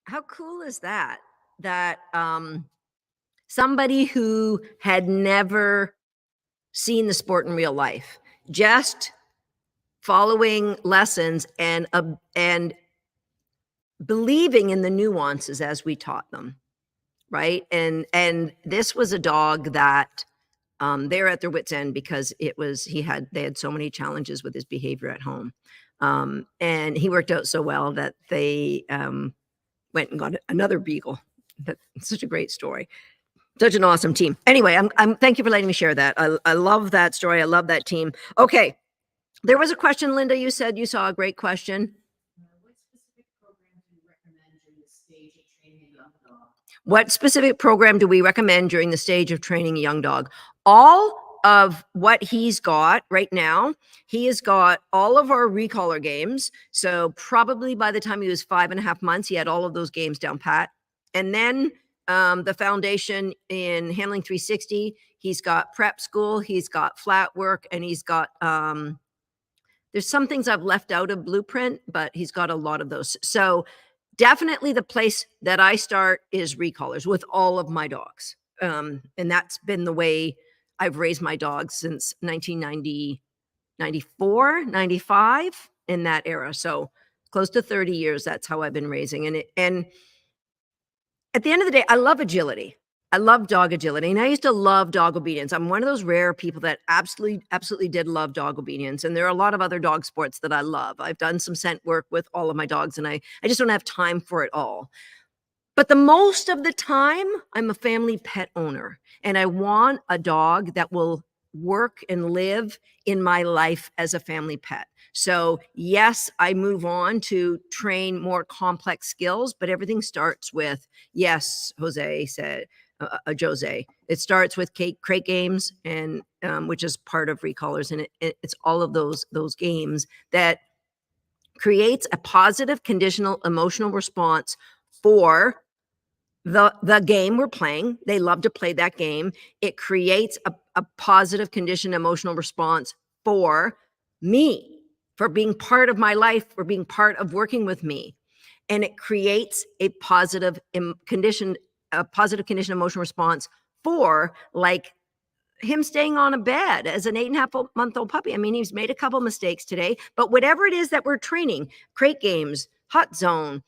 S1: How cool is that? That somebody who had never seen the sport in real life, just following lessons and believing in the nuances as we taught them, right? And this was a dog that they're at their wits' end because they had so many challenges with his behavior at home, and he worked out so well that they went and got another Beagle. That's such a great story. Such an awesome team. Anyway, thank you for letting me share that. I love that story. I love that team. Okay. There was a question, Linda. You said you saw a great question. What specific program do we recommend during the stage of training a young dog? All of what he's got right now, he has got all of our recaller games. So probably by the time he was 5.5 months, he had all of those games down pat. And then the foundation in Handling 360, he's got prep school, he's got flat work, and he's got there's some things I've left out of Blueprint, but he's got a lot of those. So definitely the place that I start is recallers with all of my dogs. And that's been the way I've raised my dogs since 1990, 94, 95, in that era. So close to 30 years, that's how I've been raising. And at the end of the day, I love agility. I love dog agility. And I used to love dog obedience. I'm one of those rare people that absolutely did love dog obedience. And there are a lot of other dog sports that I love. I've done some scent work with all of my dogs, and I just don't have time for it all. But the most of the time, I'm a family pet owner, and I want a dog that will work and live in my life as a family pet. So yes, I move on to train more complex skills, but everything starts with, yes, Jose said, Jose, it starts with crate games, and which is part of recallers, and it's all of those games that creates a positive conditional emotional response for the game we're playing. They love to play that game. It creates a positive conditioned emotional response for me, for being part of my life, for being part of working with me. And it creates a positive conditioned emotional response for, like, him staying on a bed as an 8.5-month-old puppy. I mean, he's made a couple mistakes today, but whatever it is that we're training, crate games, hot zone,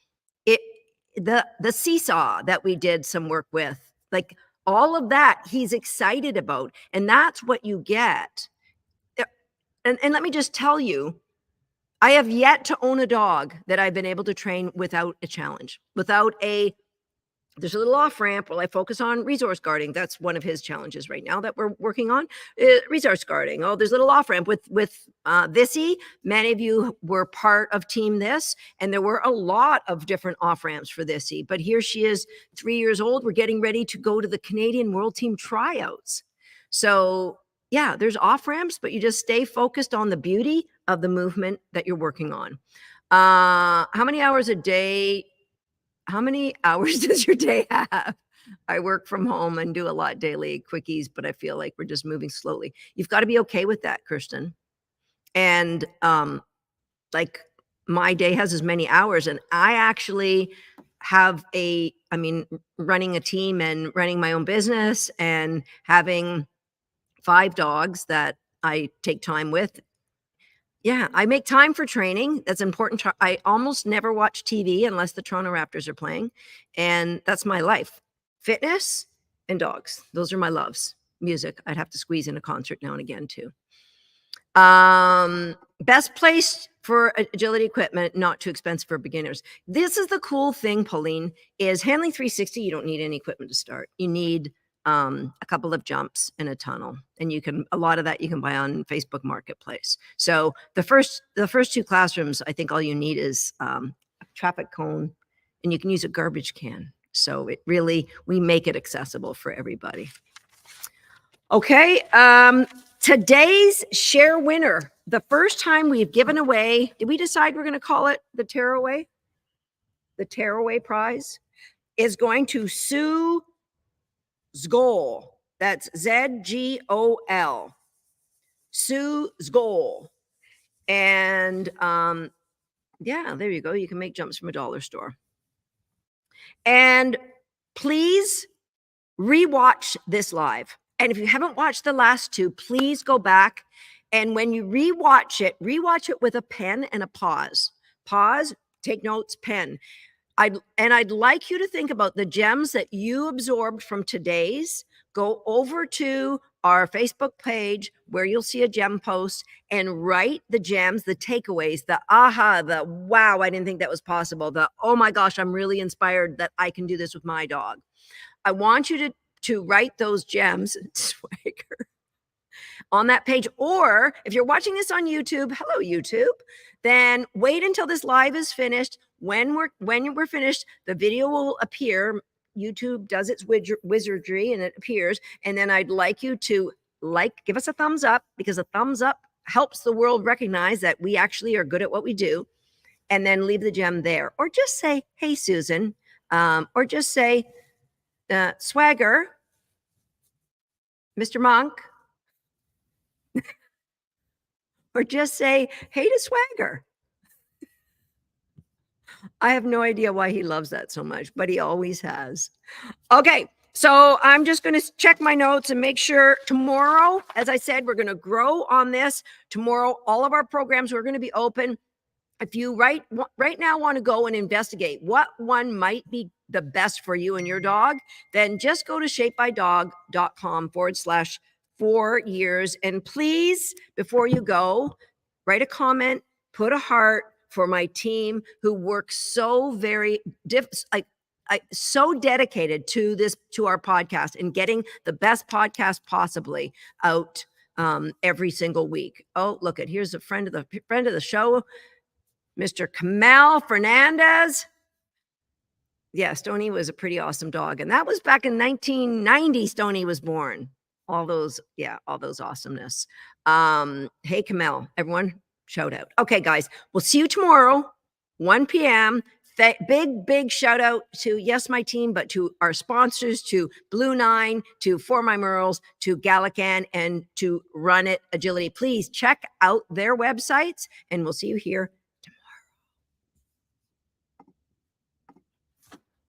S1: the seesaw that we did some work with, like all of that, he's excited about. And that's what you get. And let me just tell you, I have yet to own a dog that I've been able to train without a challenge, there's a little off ramp while I focus on resource guarding. That's one of his challenges right now that we're working on, resource guarding. Oh, there's a little off ramp with Vissy. Many of you were part of Team This, and there were a lot of different off ramps for Vissy. But here she is, 3 years old. We're getting ready to go to the Canadian World Team tryouts. So yeah, there's off ramps, but you just stay focused on the beauty of the movement that you're working on. How many hours does your day have? I work from home and do a lot daily quickies, but I feel like we're just moving slowly. You've got to be okay with that, Kirsten. And like, my day has as many hours, and I actually have running a team and running my own business and having 5 dogs that I take time with. Yeah, I make time for training. That's important. I almost never watch TV unless the Toronto Raptors are playing, and that's my life. Fitness and dogs. Those are my loves. Music. I'd have to squeeze in a concert now and again too. Best place for agility equipment, not too expensive for beginners. This is the cool thing, Pauline, is Handling 360. You don't need any equipment to start. You need a couple of jumps and a tunnel, and a lot of that you can buy on Facebook Marketplace. So the first 2 classrooms, I think all you need is a traffic cone, and you can use a garbage can. So we make it accessible for everybody. Okay. Today's share winner, the first time we've given away, did we decide we're going to call it the Tearaway? The Tearaway prize is going to Sue Zgol. That's Zgol. Sue Zgol. And yeah, there you go. You can make jumps from a dollar store. And please rewatch this live. And if you haven't watched the last two, please go back. And when you rewatch it with a pen and a pause. Pause, take notes, pen. I'd like you to think about the gems that you absorbed from today's. Go over to our Facebook page where you'll see a gem post and write the gems, the takeaways, the aha, the wow, I didn't think that was possible, the oh my gosh, I'm really inspired that I can do this with my dog. I want you to write those gems, Swagger, on that page. Or if you're watching this on YouTube, hello YouTube, then wait until this live is finished. When we're finished, the video will appear. YouTube does its wizardry and it appears. And then I'd like you to give us a thumbs up, because a thumbs up helps the world recognize that we actually are good at what we do. And then leave the gem there, or just say, hey, Susan, or just say, Swagger, Mr. Monk, or just say, hey to Swagger. I have no idea why he loves that so much, but he always has. Okay, so I'm just going to check my notes and make sure tomorrow, as I said, we're going to grow on this. Tomorrow, all of our programs are going to be open. If you right now want to go and investigate what one might be the best for you and your dog, then just go to shapedbydog.com/4 years. And please, before you go, write a comment, put a heart for my team who works so very so dedicated to our podcast and getting the best podcast possibly out every single week. Oh, look at, here's a friend of the show, Mr. Kamal Fernandez. Yeah, Stony was a pretty awesome dog. And that was back in 1990, Stony was born. All those awesomeness. Hey, Kamal, everyone, shout out. Okay, guys, we'll see you tomorrow, 1 p.m. Big shout out to, yes, my team, but to our sponsors, to Blue Nine, to For My Merles, to Gallican, and to Run It Agility. Please check out their websites, and we'll see you here